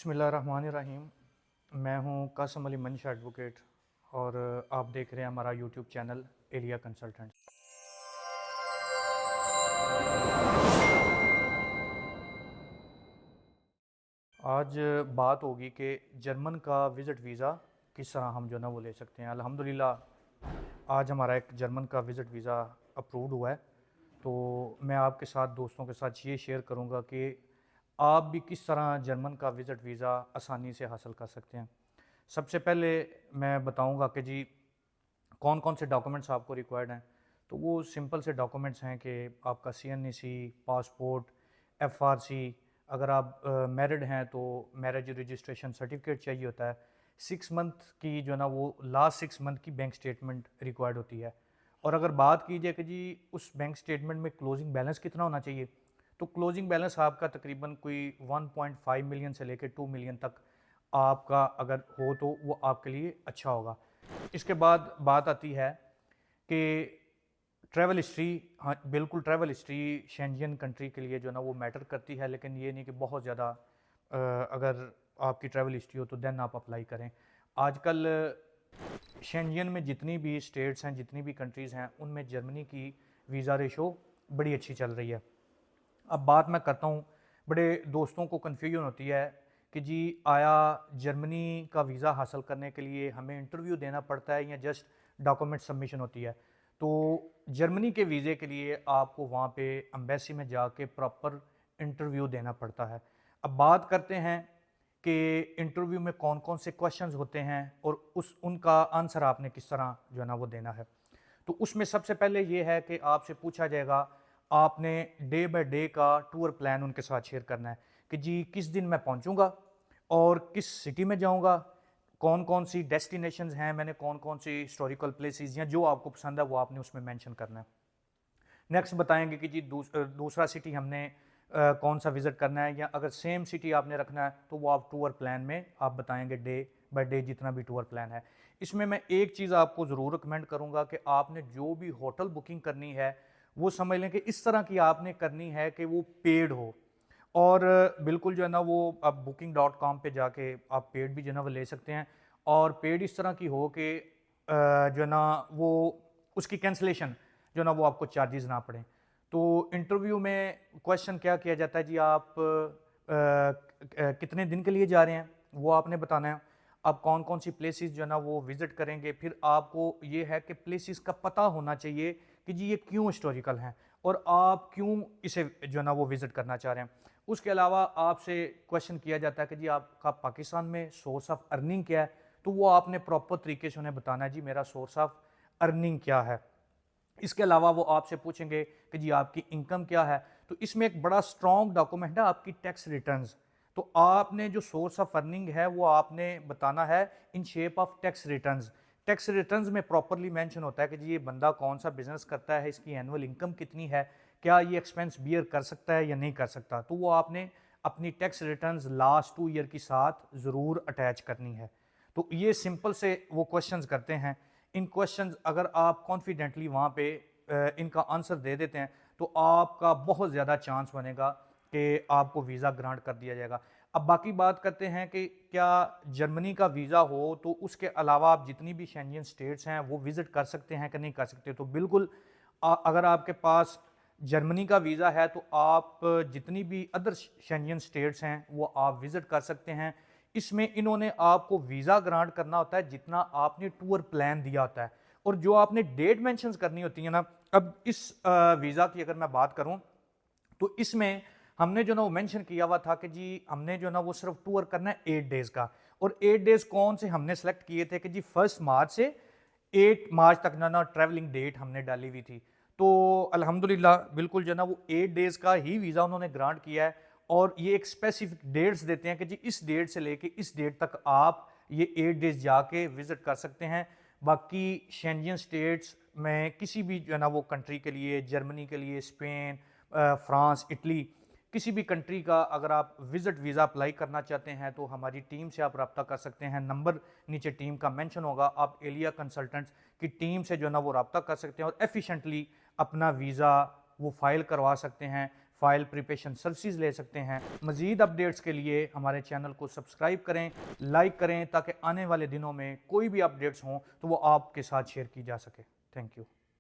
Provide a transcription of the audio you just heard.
बिस्मिल्लाहिर्रहमानिर्रहीम। मैं हूं कासम अली मंश एडवोकेट और आप देख रहे हैं हमारा यूट्यूब चैनल एलिया कंसल्टेंट्स। आज बात होगी कि जर्मन का विज़िट वीज़ा किस तरह हम जो ना वो ले सकते हैं। अल्हम्दुलिल्लाह आज हमारा एक जर्मन का विज़िट वीज़ा अप्रूव्ड हुआ है। तो मैं आपके साथ दोस्तों के साथ ये शेयर करूंगा कि आप भी किस तरह जर्मन का विज़िट वीज़ा आसानी से हासिल कर सकते हैं। सबसे पहले मैं बताऊंगा कि जी कौन कौन से डॉक्यूमेंट्स आपको रिक्वायर्ड हैं। तो वो सिंपल से डॉक्यूमेंट्स हैं कि आपका CNEC, पासपोर्ट, FRC, अगर आप मैरिड हैं तो मैरिज रजिस्ट्रेशन सर्टिफिकेट चाहिए होता है। 6 मंथ की जो ना वो लास्ट 6 मंथ की बैंक स्टेटमेंट रिक्वायर्ड होती है। और अगर बात की जाए कि जी उस बैंक स्टेटमेंट में क्लोजिंग बैलेंस कितना होना चाहिए, तो क्लोजिंग बैलेंस आपका तकरीबन कोई 1.5 मिलियन से लेकर 2 मिलियन तक आपका अगर हो तो वो आपके लिए अच्छा होगा। इसके बाद बात आती है कि ट्रैवल हिस्ट्री। हाँ बिल्कुल, ट्रैवल हिस्ट्री शेंजन कंट्री के लिए जो ना वो मैटर करती है, लेकिन ये नहीं कि बहुत ज़्यादा अगर आपकी ट्रैवल हिस्ट्री हो तो देन आप अप्लाई करें। आजकल शेंजन में जितनी भी स्टेट्स हैं, जितनी भी कंट्रीज़ हैं, उनमें जर्मनी की वीज़ा रेशो बड़ी अच्छी चल रही है। अब बात मैं करता हूँ, बड़े दोस्तों को कन्फ्यूजन होती है कि जी आया जर्मनी का वीज़ा हासिल करने के लिए हमें इंटरव्यू देना पड़ता है या जस्ट डॉक्यूमेंट सबमिशन होती है। तो जर्मनी के वीज़े के लिए आपको वहाँ पे एम्बेसी में जाके प्रॉपर इंटरव्यू देना पड़ता है। अब बात करते हैं कि इंटरव्यू में कौन कौन से क्वेश्चंस होते हैं और उनका आंसर आपने किस तरह जो है ना वो देना है। तो उसमें सबसे पहले ये है कि आपसे पूछा जाएगा, आपने डे बाय डे का टूर प्लान उनके साथ शेयर करना है कि जी किस दिन मैं पहुंचूंगा और किस सिटी में जाऊंगा, कौन कौन सी डेस्टिनेशंस हैं, मैंने कौन कौन सी हिस्टोरिकल प्लेसेस या जो आपको पसंद है वो आपने उसमें मेंशन करना है। नेक्स्ट बताएंगे कि जी दूसरा सिटी हमने कौन सा विजिट करना है, या अगर सेम सिटी आपने रखना है तो वो आप टूर प्लान में आप बताएंगे डे बाय डे जितना भी टूर प्लान है। इसमें मैं एक चीज़ आपको ज़रूर रिकमेंड करूंगा कि आपने जो भी होटल बुकिंग करनी है वो समझ लें कि इस तरह की आपने करनी है कि वो पेड हो। और बिल्कुल जो है ना वो आप booking.com पे जाके आप पेड भी जो है ना वो ले सकते हैं। और पेड इस तरह की हो कि जो है ना वो उसकी कैंसलेशन जो ना वो आपको चार्जेस ना पड़े। तो इंटरव्यू में क्वेश्चन क्या किया जाता है जी, आप कितने दिन के लिए जा रहे हैं वो आपने बताना है। आप कौन कौन सी प्लेसेस जो है ना वो विजिट करेंगे, फिर आपको ये है कि प्लेसेस का पता होना चाहिए कि जी ये क्यों हिस्टोरिकल हैं और आप क्यों इसे जो है ना वो विजिट करना चाह रहे हैं। उसके अलावा आपसे क्वेश्चन किया जाता है कि जी आपका पाकिस्तान में सोर्स ऑफ अर्निंग क्या है, तो वो आपने प्रॉपर तरीके से उन्हें बताना है जी मेरा सोर्स ऑफ अर्निंग क्या है। इसके अलावा वो आपसे पूछेंगे कि जी आपकी इनकम क्या है। तो इसमें एक बड़ा स्ट्रॉन्ग डॉक्यूमेंट है आपकी टैक्स रिटर्न्स। तो आपने जो सोर्स ऑफ अर्निंग है वो आपने बताना है in shape of tax returns. Tax returns में प्रॉपरली मेंशन होता है कि जी ये बंदा कौन सा बिजनेस करता है, इसकी एनुअल इनकम कितनी है, क्या ये एक्सपेंस बियर कर सकता है या नहीं कर सकता। तो वो आपने अपनी टैक्स रिटर्न्स लास्ट 2 ईयर के साथ ज़रूर अटैच करनी है। तो ये सिंपल से वो क्वेश्चंस करते हैं। इन क्वेश्चंस अगर आप कॉन्फिडेंटली वहाँ पे इनका आंसर दे देते हैं तो आपका बहुत ज़्यादा चांस बनेगा कि आपको वीज़ा ग्रांट कर दिया जाएगा। अब बाकी बात करते हैं कि क्या जर्मनी का वीज़ा हो तो उसके अलावा आप जितनी भी शेंजन स्टेट्स हैं वो विज़िट कर सकते हैं कि नहीं कर सकते। तो बिल्कुल अगर आपके पास जर्मनी का वीज़ा है तो आप जितनी भी अदर शेंजन स्टेट्स हैं वो आप विज़िट कर सकते हैं। इसमें इन्होंने आपको वीज़ा ग्रांट करना होता है जितना आपने टूर प्लान दिया होता है और जो आपने डेट मेंशंस करनी होती है ना। अब इस वीज़ा की अगर मैं बात करूं तो इसमें हमने जो ना वो मेंशन किया हुआ था कि जी हमने जो ना वो सिर्फ टूर करना है 8 डेज का। और 8 डेज कौन से हमने सेलेक्ट किए थे कि जी 1 मार्च से 8 मार्च तक ना ट्रैवलिंग डेट हमने डाली हुई थी। तो अल्हम्दुलिल्लाह बिल्कुल जो ना वो 8 डेज का ही वीज़ा उन्होंने ग्रांट किया है। और ये एक स्पेसिफिक डेट्स देते हैं कि जी इस डेट से लेके इस डेट तक आप ये 8 डेज जाके विजिट कर सकते हैं। बाकी शेंजन स्टेट्स में किसी भी जो है ना वो कंट्री के लिए, जर्मनी के लिए, स्पेन, फ्रांस, इटली, किसी भी कंट्री का अगर आप विजिट वीज़ा अप्लाई करना चाहते हैं तो हमारी टीम से आप रब्ता कर सकते हैं। नंबर नीचे टीम का मेंशन होगा, आप एलिया कंसल्टेंट्स की टीम से जो है ना वो रब्ता कर सकते हैं और एफिशिएंटली अपना वीज़ा वो फाइल करवा सकते हैं। फ़ाइल प्रिपरेशन सर्विसेज ले सकते हैं। मज़ीद अपडेट्स के लिए हमारे चैनल को सब्सक्राइब करें, लाइक करें, ताकि आने वाले दिनों में कोई भी अपडेट्स हों तो वो आपके साथ शेयर की जा सके। Thank you.